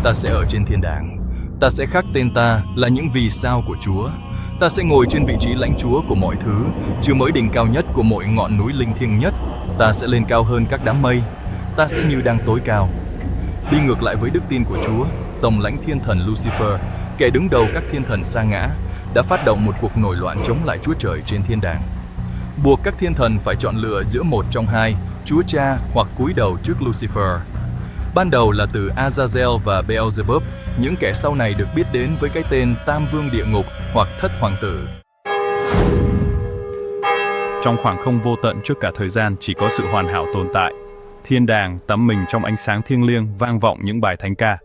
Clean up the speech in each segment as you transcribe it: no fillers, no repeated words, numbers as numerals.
Ta sẽ ở trên thiên đàng. Ta sẽ khắc tên ta là những vì sao của Chúa. Ta sẽ ngồi trên vị trí lãnh chúa của mọi thứ, chiếu mới đỉnh cao nhất của mọi ngọn núi linh thiêng nhất. Ta sẽ lên cao hơn các đám mây. Ta sẽ như đang tối cao. Đi ngược lại với đức tin của Chúa, tổng lãnh thiên thần Lucifer, kẻ đứng đầu các thiên thần sa ngã, đã phát động một cuộc nổi loạn chống lại Chúa Trời trên thiên đàng. Buộc các thiên thần phải chọn lựa giữa một trong hai, Chúa Cha hoặc cúi đầu trước Lucifer. Ban đầu là từ Azazel và Beelzebub, những kẻ sau này được biết đến với cái tên Tam Vương Địa Ngục hoặc Thất Hoàng Tử. Trong khoảng không vô tận trước cả thời gian chỉ có sự hoàn hảo tồn tại. Thiên đàng tắm mình trong ánh sáng thiêng liêng vang vọng những bài thánh ca.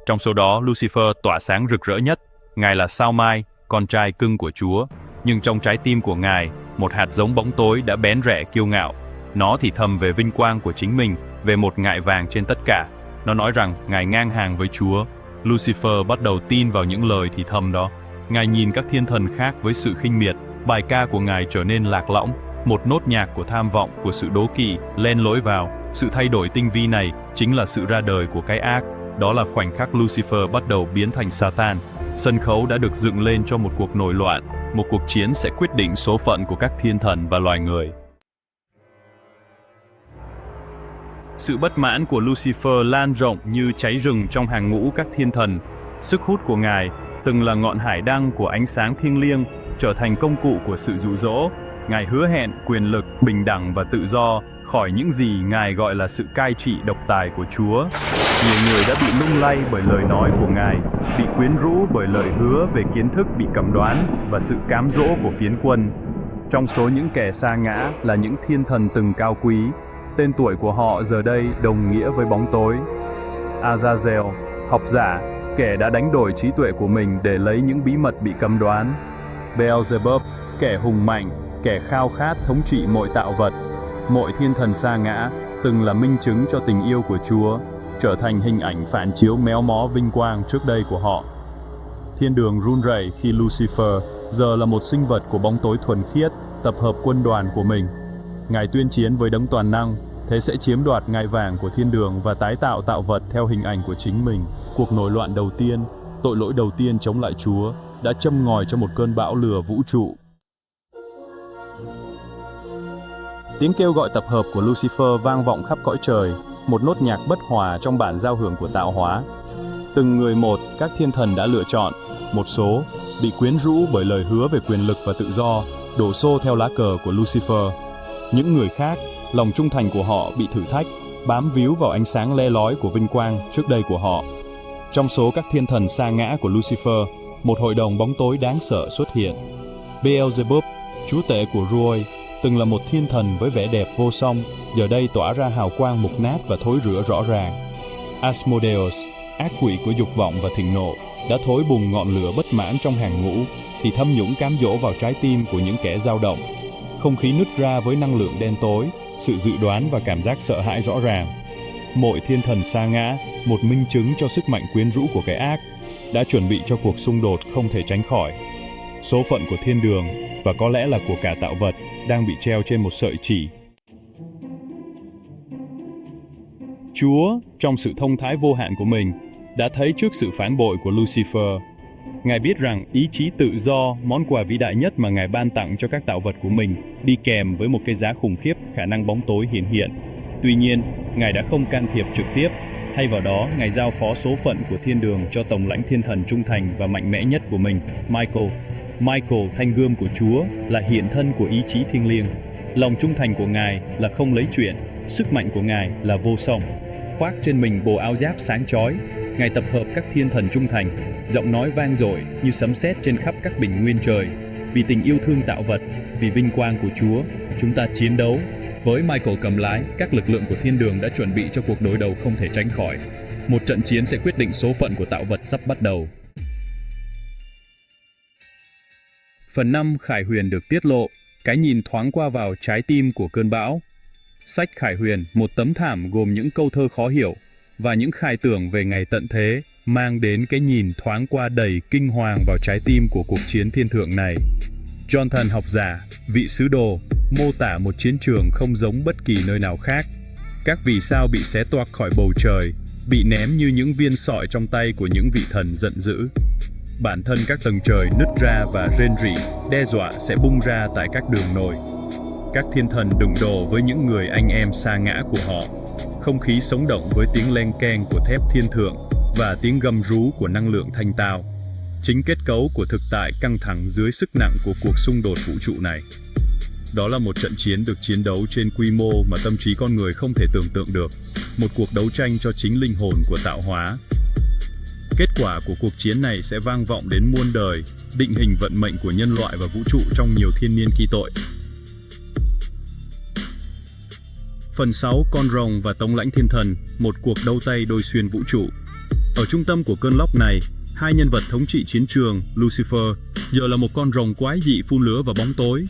Trong số đó, Lucifer tỏa sáng rực rỡ nhất. Ngài là sao mai, con trai cưng của Chúa. Nhưng trong trái tim của Ngài, một hạt giống bóng tối đã bén rẽ kiêu ngạo. Nó thì thầm về vinh quang của chính mình, về một ngại vàng trên tất cả. Nó nói rằng Ngài ngang hàng với Chúa. Lucifer bắt đầu tin vào những lời thì thầm đó. Ngài nhìn các thiên thần khác với sự khinh miệt. Bài ca của Ngài trở nên lạc lõng. Một nốt nhạc của tham vọng, của sự đố kỵ, len lỏi vào. Sự thay đổi tinh vi này chính là sự ra đời của cái ác. Đó là khoảnh khắc Lucifer bắt đầu biến thành Satan. Sân khấu đã được dựng lên cho một cuộc nổi loạn. Một cuộc chiến sẽ quyết định số phận của các thiên thần và loài người. Sự bất mãn của Lucifer lan rộng như cháy rừng trong hàng ngũ các thiên thần. Sức hút của Ngài, từng là ngọn hải đăng của ánh sáng thiêng liêng, trở thành công cụ của sự dụ dỗ. Ngài hứa hẹn quyền lực, bình đẳng và tự do khỏi những gì Ngài gọi là sự cai trị độc tài của Chúa. Nhiều người đã bị lung lay bởi lời nói của Ngài, bị quyến rũ bởi lời hứa về kiến thức bị cấm đoán và sự cám dỗ của phiến quân. Trong số những kẻ sa ngã là những thiên thần từng cao quý. Tên tuổi của họ giờ đây đồng nghĩa với bóng tối. Azazel, học giả, kẻ đã đánh đổi trí tuệ của mình để lấy những bí mật bị cấm đoán. Beelzebub, kẻ hùng mạnh, kẻ khao khát thống trị mọi tạo vật. Mọi thiên thần sa ngã từng là minh chứng cho tình yêu của Chúa, trở thành hình ảnh phản chiếu méo mó vinh quang trước đây của họ. Thiên đường run rẩy khi Lucifer giờ là một sinh vật của bóng tối thuần khiết, tập hợp quân đoàn của mình. Ngài tuyên chiến với đấng toàn năng, thế sẽ chiếm đoạt ngai vàng của thiên đường và tái tạo tạo vật theo hình ảnh của chính mình. Cuộc nổi loạn đầu tiên, tội lỗi đầu tiên chống lại Chúa, đã châm ngòi cho một cơn bão lửa vũ trụ. Tiếng kêu gọi tập hợp của Lucifer vang vọng khắp cõi trời, một nốt nhạc bất hòa trong bản giao hưởng của tạo hóa. Từng người một, các thiên thần đã lựa chọn, một số bị quyến rũ bởi lời hứa về quyền lực và tự do, đổ xô theo lá cờ của Lucifer. Những người khác, lòng trung thành của họ bị thử thách, bám víu vào ánh sáng le lói của vinh quang trước đây của họ. Trong số các thiên thần sa ngã của Lucifer, một hội đồng bóng tối đáng sợ xuất hiện. Beelzebub, chúa tể của Rui, từng là một thiên thần với vẻ đẹp vô song, giờ đây tỏa ra hào quang mục nát và thối rữa rõ ràng. Asmodeus, ác quỷ của dục vọng và thịnh nộ, đã thối bùng ngọn lửa bất mãn trong hàng ngũ, thì thâm nhũng cám dỗ vào trái tim của những kẻ dao động. Không khí nứt ra với năng lượng đen tối, sự dự đoán và cảm giác sợ hãi rõ ràng. Mọi thiên thần sa ngã, một minh chứng cho sức mạnh quyến rũ của cái ác, đã chuẩn bị cho cuộc xung đột không thể tránh khỏi. Số phận của thiên đường, và có lẽ là của cả tạo vật, đang bị treo trên một sợi chỉ. Chúa, trong sự thông thái vô hạn của mình, đã thấy trước sự phản bội của Lucifer. Ngài biết rằng ý chí tự do, món quà vĩ đại nhất mà Ngài ban tặng cho các tạo vật của mình, đi kèm với một cái giá khủng khiếp khả năng bóng tối hiển hiện. Tuy nhiên, Ngài đã không can thiệp trực tiếp. Thay vào đó, Ngài giao phó số phận của thiên đường cho tổng lãnh thiên thần trung thành và mạnh mẽ nhất của mình, Michael. Michael, thanh gươm của Chúa, là hiện thân của ý chí thiêng liêng. Lòng trung thành của Ngài là không lấy chuyện, sức mạnh của Ngài là vô song. Khoác trên mình bộ áo giáp sáng chói, Ngài tập hợp các thiên thần trung thành, giọng nói vang dội như sấm sét trên khắp các bình nguyên trời. Vì tình yêu thương tạo vật, vì vinh quang của Chúa, chúng ta chiến đấu. Với Michael cầm lái, các lực lượng của thiên đường đã chuẩn bị cho cuộc đối đầu không thể tránh khỏi. Một trận chiến sẽ quyết định số phận của tạo vật sắp bắt đầu. Phần 5 Khải Huyền được tiết lộ, cái nhìn thoáng qua vào trái tim của cơn bão. Sách Khải Huyền, một tấm thảm gồm những câu thơ khó hiểu và những khai tưởng về ngày tận thế, mang đến cái nhìn thoáng qua đầy kinh hoàng vào trái tim của cuộc chiến thiên thượng này. Jonathan học giả, vị sứ đồ, mô tả một chiến trường không giống bất kỳ nơi nào khác. Các vì sao bị xé toạc khỏi bầu trời, bị ném như những viên sỏi trong tay của những vị thần giận dữ. Bản thân các tầng trời nứt ra và rên rỉ, đe dọa sẽ bung ra tại các đường nổi. Các thiên thần đụng độ với những người anh em sa ngã của họ. Không khí sống động với tiếng len keng của thép thiên thượng và tiếng gầm rú của năng lượng thanh tao. Chính kết cấu của thực tại căng thẳng dưới sức nặng của cuộc xung đột vũ trụ này. Đó là một trận chiến được chiến đấu trên quy mô mà tâm trí con người không thể tưởng tượng được. Một cuộc đấu tranh cho chính linh hồn của tạo hóa. Kết quả của cuộc chiến này sẽ vang vọng đến muôn đời, định hình vận mệnh của nhân loại và vũ trụ trong nhiều thiên niên kỷ tội. Phần 6. Con rồng và tống lãnh thiên thần, một cuộc đấu tay đôi xuyên vũ trụ. Ở trung tâm của cơn lốc này, hai nhân vật thống trị chiến trường, Lucifer, giờ là một con rồng quái dị phun lửa vào bóng tối,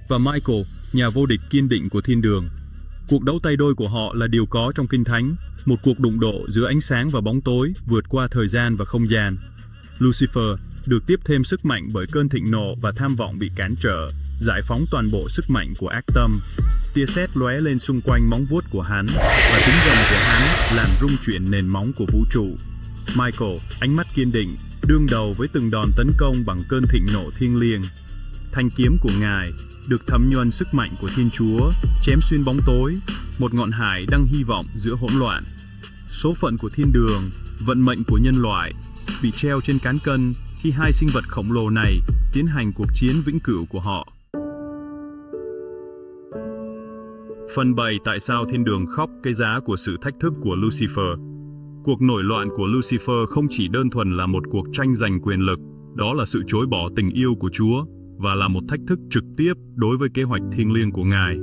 và Michael, nhà vô địch kiên định của thiên đường. Cuộc đấu tay đôi của họ là điều có trong Kinh Thánh, một cuộc đụng độ giữa ánh sáng và bóng tối, vượt qua thời gian và không gian. Lucifer được tiếp thêm sức mạnh bởi cơn thịnh nộ và tham vọng bị cản trở, giải phóng toàn bộ sức mạnh của ác tâm. Tia sét lóe lên xung quanh móng vuốt của hắn, và tiếng gầm của hắn làm rung chuyển nền móng của vũ trụ. Michael, ánh mắt kiên định, đương đầu với từng đòn tấn công bằng cơn thịnh nộ thiêng liêng. Thanh kiếm của Ngài được thấm nhuần sức mạnh của Thiên Chúa, chém xuyên bóng tối, một ngọn hải đăng hy vọng giữa hỗn loạn. Số phận của thiên đường, vận mệnh của nhân loại, bị treo trên cán cân khi hai sinh vật khổng lồ này tiến hành cuộc chiến vĩnh cửu của họ. Phần 7. Tại sao thiên đường khóc cái giá của sự thách thức của Lucifer? Cuộc nổi loạn của Lucifer không chỉ đơn thuần là một cuộc tranh giành quyền lực, đó là sự chối bỏ tình yêu của Chúa, và là một thách thức trực tiếp đối với kế hoạch thiêng liêng của Ngài.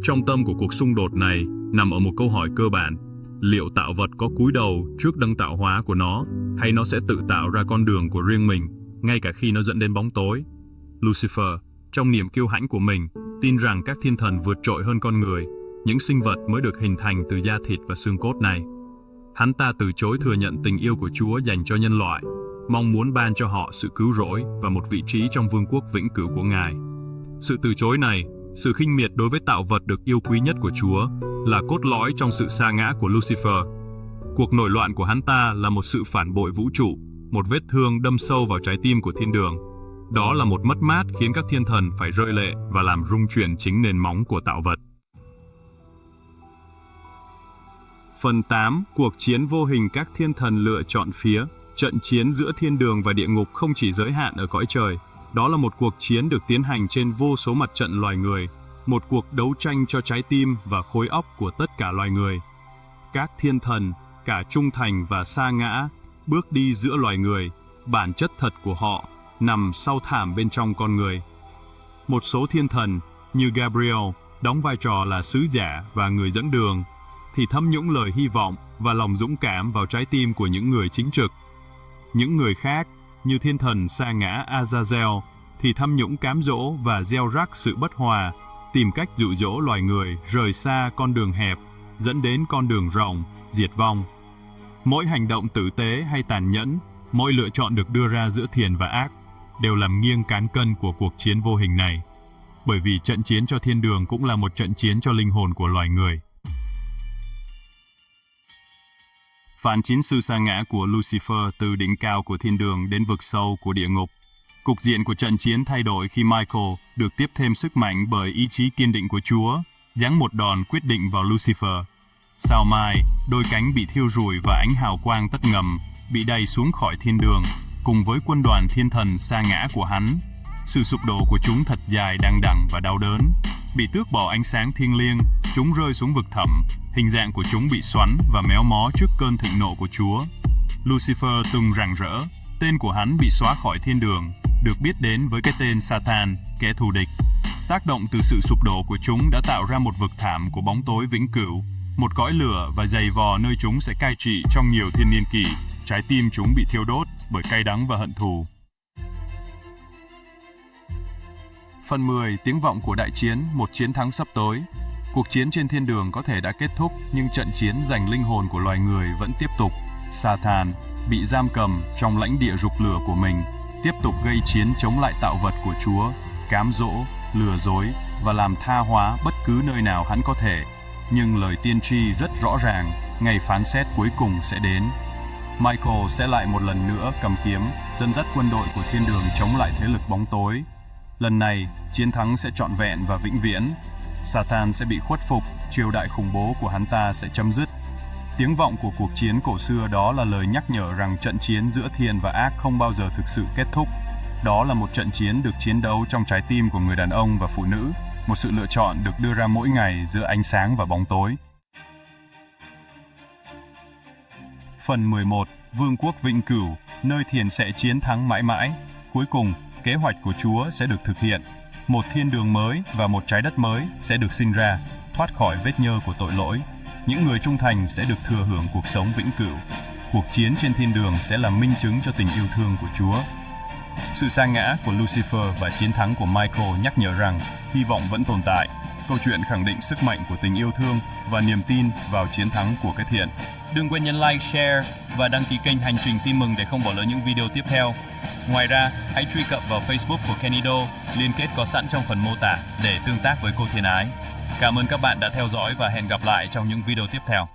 Trong tâm của cuộc xung đột này nằm ở một câu hỏi cơ bản: liệu tạo vật có cúi đầu trước đấng tạo hóa của nó, hay nó sẽ tự tạo ra con đường của riêng mình, ngay cả khi nó dẫn đến bóng tối? Lucifer, trong niềm kiêu hãnh của mình, tin rằng các thiên thần vượt trội hơn con người, những sinh vật mới được hình thành từ da thịt và xương cốt này. Hắn ta từ chối thừa nhận tình yêu của Chúa dành cho nhân loại, mong muốn ban cho họ sự cứu rỗi và một vị trí trong vương quốc vĩnh cửu của Ngài. Sự từ chối này, sự khinh miệt đối với tạo vật được yêu quý nhất của Chúa, là cốt lõi trong sự sa ngã của Lucifer. Cuộc nổi loạn của hắn ta là một sự phản bội vũ trụ, một vết thương đâm sâu vào trái tim của thiên đường. Đó là một mất mát khiến các thiên thần phải rơi lệ và làm rung chuyển chính nền móng của tạo vật. Phần 8. Cuộc chiến vô hình các thiên thần lựa chọn phía. Trận chiến giữa thiên đường và địa ngục không chỉ giới hạn ở cõi trời. Đó là một cuộc chiến được tiến hành trên vô số mặt trận loài người, một cuộc đấu tranh cho trái tim và khối óc của tất cả loài người. Các thiên thần, cả trung thành và sa ngã, bước đi giữa loài người, bản chất thật của họ nằm sau thảm bên trong con người. Một số thiên thần, như Gabriel, đóng vai trò là sứ giả và người dẫn đường, thì thấm nhũng lời hy vọng và lòng dũng cảm vào trái tim của những người chính trực. Những người khác, như thiên thần sa ngã Azazel, thì thâm nhũng cám dỗ và gieo rắc sự bất hòa, tìm cách dụ dỗ loài người rời xa con đường hẹp, dẫn đến con đường rộng, diệt vong. Mỗi hành động tử tế hay tàn nhẫn, mỗi lựa chọn được đưa ra giữa thiện và ác, đều làm nghiêng cán cân của cuộc chiến vô hình này. Bởi vì trận chiến cho thiên đường cũng là một trận chiến cho linh hồn của loài người. Phản chiến sư sa ngã của Lucifer từ đỉnh cao của thiên đường đến vực sâu của địa ngục. Cục diện của trận chiến thay đổi khi Michael được tiếp thêm sức mạnh bởi ý chí kiên định của Chúa, giáng một đòn quyết định vào Lucifer. Sao mai, đôi cánh bị thiêu rụi và ánh hào quang tắt ngầm, bị đày xuống khỏi thiên đường, cùng với quân đoàn thiên thần sa ngã của hắn. Sự sụp đổ của chúng thật dài đằng đẵng và đau đớn. Bị tước bỏ ánh sáng thiêng liêng, chúng rơi xuống vực thẳm, hình dạng của chúng bị xoắn và méo mó trước cơn thịnh nộ của Chúa. Lucifer từng rạng rỡ, tên của hắn bị xóa khỏi thiên đường, được biết đến với cái tên Satan, kẻ thù địch. Tác động từ sự sụp đổ của chúng đã tạo ra một vực thẳm của bóng tối vĩnh cửu, một cõi lửa và dày vò nơi chúng sẽ cai trị trong nhiều thiên niên kỷ. Trái tim chúng bị thiêu đốt bởi cay đắng và hận thù. Phần 10. Tiếng vọng của đại chiến, một chiến thắng sắp tới. Cuộc chiến trên thiên đường có thể đã kết thúc, nhưng trận chiến giành linh hồn của loài người vẫn tiếp tục. Satan bị giam cầm trong lãnh địa rục lửa của mình, tiếp tục gây chiến chống lại tạo vật của Chúa, cám dỗ, lừa dối và làm tha hóa bất cứ nơi nào hắn có thể. Nhưng lời tiên tri rất rõ ràng, ngày phán xét cuối cùng sẽ đến. Michael sẽ lại một lần nữa cầm kiếm, dẫn dắt quân đội của thiên đường chống lại thế lực bóng tối. Lần này, chiến thắng sẽ trọn vẹn và vĩnh viễn. Satan sẽ bị khuất phục, triều đại khủng bố của hắn ta sẽ chấm dứt. Tiếng vọng của cuộc chiến cổ xưa đó là lời nhắc nhở rằng trận chiến giữa thiện và ác không bao giờ thực sự kết thúc. Đó là một trận chiến được chiến đấu trong trái tim của người đàn ông và phụ nữ, một sự lựa chọn được đưa ra mỗi ngày giữa ánh sáng và bóng tối. Phần 11. Vương quốc vĩnh cửu, nơi thiện sẽ chiến thắng mãi mãi. Cuối cùng, kế hoạch của Chúa sẽ được thực hiện. Một thiên đường mới và một trái đất mới sẽ được sinh ra, thoát khỏi vết nhơ của tội lỗi. Những người trung thành sẽ được thừa hưởng cuộc sống vĩnh cửu. Cuộc chiến trên thiên đường sẽ là minh chứng cho tình yêu thương của Chúa. Sự sa ngã của Lucifer và chiến thắng của Michael nhắc nhở rằng hy vọng vẫn tồn tại. Câu chuyện khẳng định sức mạnh của tình yêu thương và niềm tin vào chiến thắng của cái thiện. Đừng quên nhấn like, share và đăng ký kênh Hành trình Tin Mừng để không bỏ lỡ những video tiếp theo. Ngoài ra, hãy truy cập vào Facebook của Kenny Do, liên kết có sẵn trong phần mô tả để tương tác với cô Thiên Ái. Cảm ơn các bạn đã theo dõi và hẹn gặp lại trong những video tiếp theo.